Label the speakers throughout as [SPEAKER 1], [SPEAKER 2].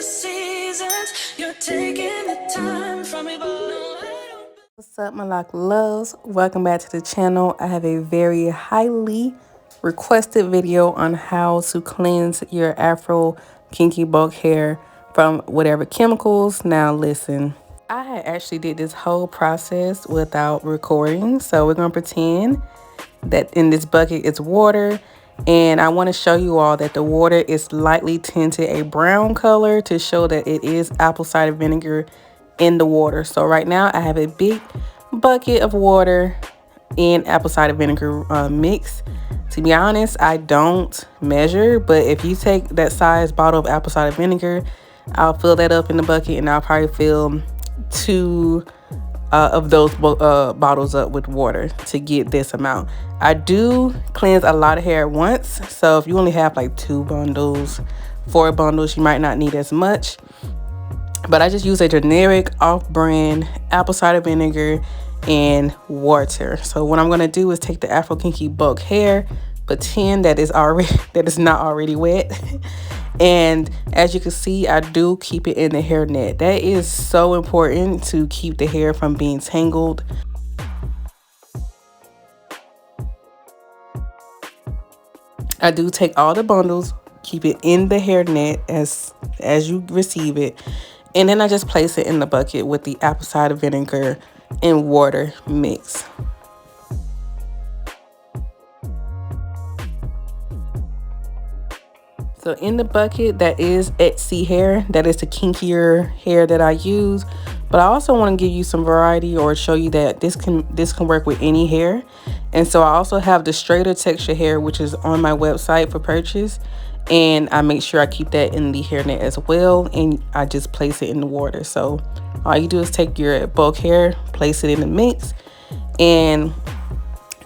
[SPEAKER 1] seasons. You're taking the time from me, but no,
[SPEAKER 2] What's up, my lock loves? Welcome back to the channel. I have a very highly requested video on how to cleanse your Afro kinky bulk hair from whatever chemicals. Now listen, I had actually did this whole process without recording, so we're gonna pretend that in this bucket is water, and I want to show you all that the water is lightly tinted a brown color to show that it is apple cider vinegar in the water. So right now I have a big bucket of water and apple cider vinegar mix. To be honest, I don't measure, but if you take that size bottle of apple cider vinegar, I'll fill that up in the bucket, and I'll probably fill two of those bottles up with water to get this amount. I do cleanse a lot of hair at once, so if you only have like 2 bundles, 4 bundles, you might not need as much. But I just use a generic off-brand apple cider vinegar and water. So what I'm gonna do is take the Afro Kinky bulk hair, pretend that it's not already wet. And as you can see, I do keep it in the hair net. That is so important to keep the hair from being tangled. I do take all the bundles, keep it in the hair net as you receive it, and then I just place it in the bucket with the apple cider vinegar and water mix. So in the bucket, that is Etsy hair. That is the kinkier hair that I use. But I also want to give you some variety, or show you that this can work with any hair. And so I also have the straighter texture hair, which is on my website for purchase. And I make sure I keep that in the hair net as well. And I just place it in the water. So all you do is take your bulk hair, place it in the mix. And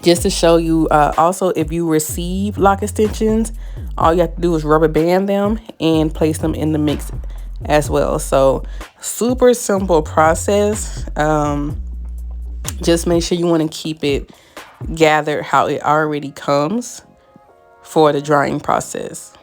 [SPEAKER 2] just to show you, also, if you receive lock extensions, all you have to do is rubber band them and place them in the mix as well. So super simple process. Just make sure you want to keep it gathered how it already comes for the drying process.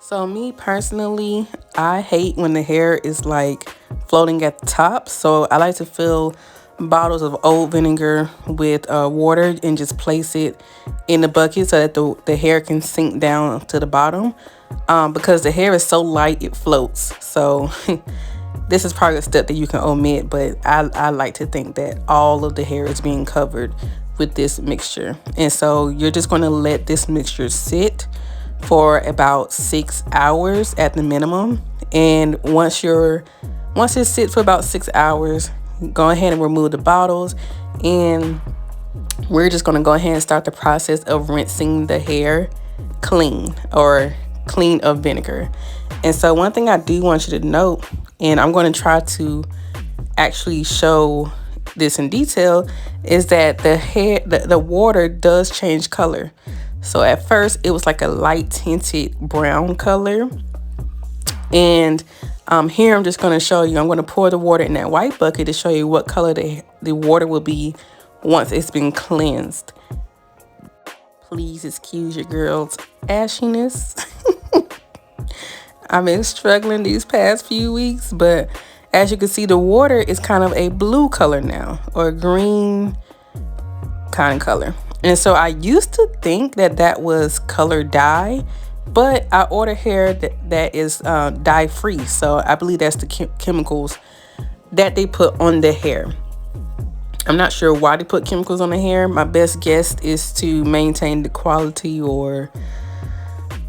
[SPEAKER 2] So me personally, I hate when the hair is like floating at the top. So I like to fill bottles of old vinegar with water and just place it in the bucket so that the hair can sink down to the bottom. Because the hair is so light, it floats. So this is probably a step that you can omit, but I like to think that all of the hair is being covered with this mixture. And so you're just going to let this mixture sit for about 6 hours at the minimum. And once it sits for about 6 hours, go ahead and remove the bottles, and we're just going to go ahead and start the process of rinsing the hair clean of vinegar. And so one thing I do want you to note, and I'm going to try to actually show this in detail, is that the water does change color. So at first it was like a light tinted brown color, and here I'm just going to show you, I'm going to pour the water in that white bucket to show you what color the water will be once it's been cleansed. Please excuse your girl's ashiness. I've been struggling these past few weeks, but as you can see, the water is kind of a blue color now, or green kind of color. And so I used to think that was color dye, but I order hair that is dye free. So I believe that's the chemicals that they put on the hair. I'm not sure why they put chemicals on the hair. My best guess is to maintain the quality, or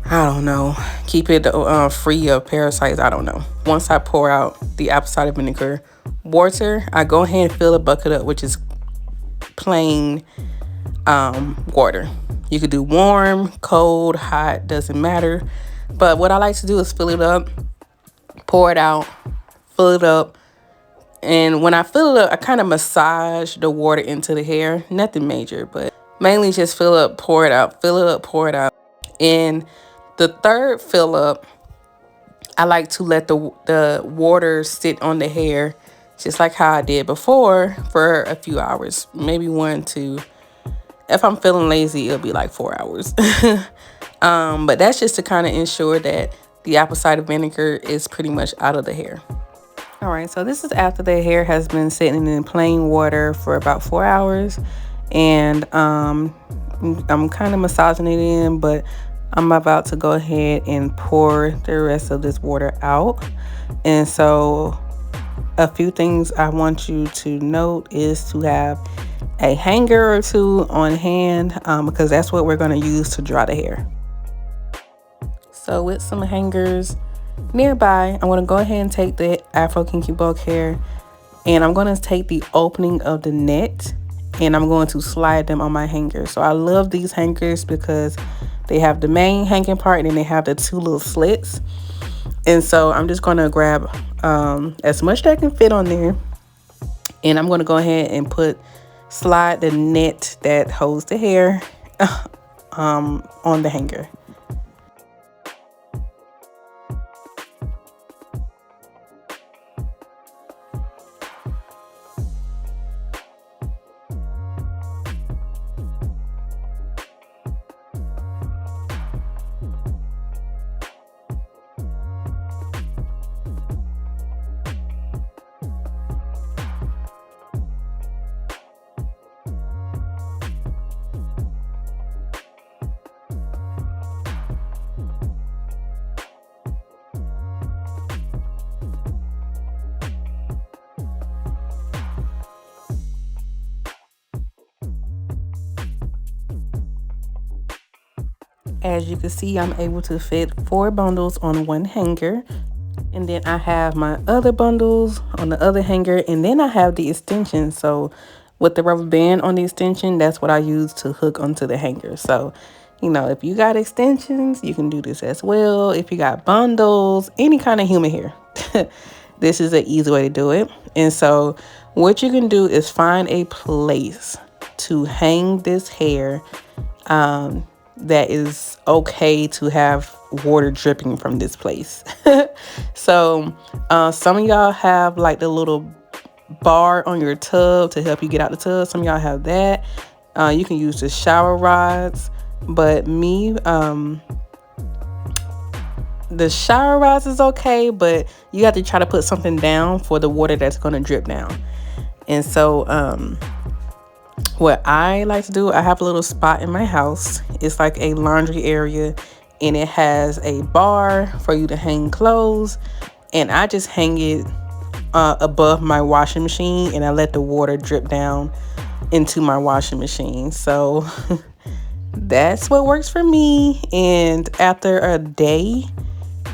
[SPEAKER 2] I don't know, keep it free of parasites. I don't know. Once I pour out the apple cider vinegar water, I go ahead and fill the bucket up, which is plain water. You could do warm, cold, hot, doesn't matter. But what I like to do is fill it up, pour it out, fill it up. And when I fill it up, I kind of massage the water into the hair. Nothing major, but mainly just fill up, pour it out, fill it up, pour it out. And the third fill up, I like to let the water sit on the hair just like how I did before, for a few hours, maybe 1 2. If I'm feeling lazy, it'll be like 4 hours. But that's just to kind of ensure that the apple cider vinegar is pretty much out of the hair. All right, so this is after the hair has been sitting in plain water for about 4 hours, and I'm kind of massaging it in, but I'm about to go ahead and pour the rest of this water out. And so a few things I want you to note is to have a hanger or two on hand, because that's what we're going to use to dry the hair. So with some hangers nearby, I'm going to go ahead and take the Afro Kinky bulk hair, and I'm going to take the opening of the net and I'm going to slide them on my hanger. So I love these hangers because they have the main hanging part and then they have the 2 little slits. And so I'm just going to grab as much that can fit on there, and I'm going to go ahead and slide the net that holds the hair on the hanger. As you can see, I'm able to fit 4 bundles on one hanger. And then I have my other bundles on the other hanger. And then I have the extension. So with the rubber band on the extension, that's what I use to hook onto the hanger. So, you know, if you got extensions, you can do this as well. If you got bundles, any kind of human hair, this is an easy way to do it. And so what you can do is find a place to hang this hair that is okay to have water dripping from this place. So some of y'all have like the little bar on your tub to help you get out the tub. Some of y'all have that. You can use the shower rods, but me, the shower rods is okay, but you have to try to put something down for the water that's going to drip down. And so what I like to do, I have a little spot in my house. It's like a laundry area, and it has a bar for you to hang clothes, and I just hang it above my washing machine, and I let the water drip down into my washing machine. So that's what works for me. And after a day,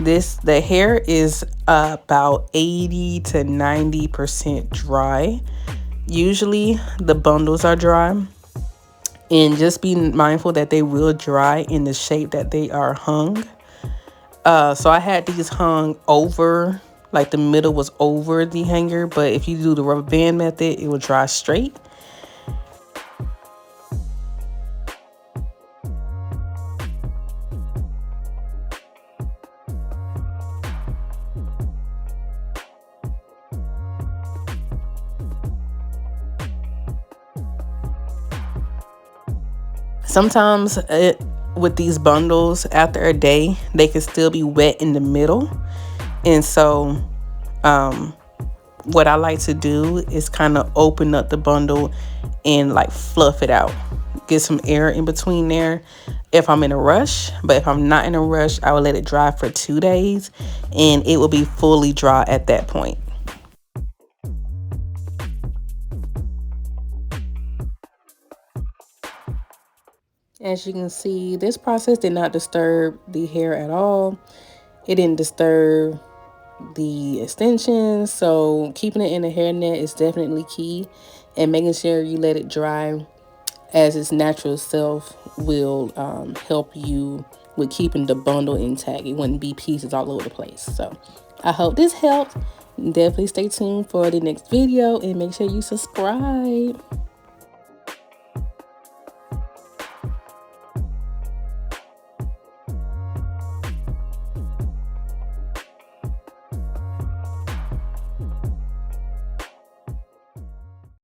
[SPEAKER 2] the hair is about 80 to 90% dry. Usually the bundles are dry, and just be mindful that they will dry in the shape that they are hung. So I had these hung over, like the middle was over the hanger, but if you do the rubber band method, it will dry straight. Sometimes with these bundles, after a day, they can still be wet in the middle. And so what I like to do is kind of open up the bundle and like fluff it out. Get some air in between there if I'm in a rush. But if I'm not in a rush, I will let it dry for 2 days, and it will be fully dry at that point. As you can see, this process did not disturb the hair at all. It didn't disturb the extensions. So keeping it in a hairnet is definitely key, and making sure you let it dry as its natural self will help you with keeping the bundle intact. It wouldn't be pieces all over the place. So I hope this helped. Definitely stay tuned for the next video, and make sure you subscribe.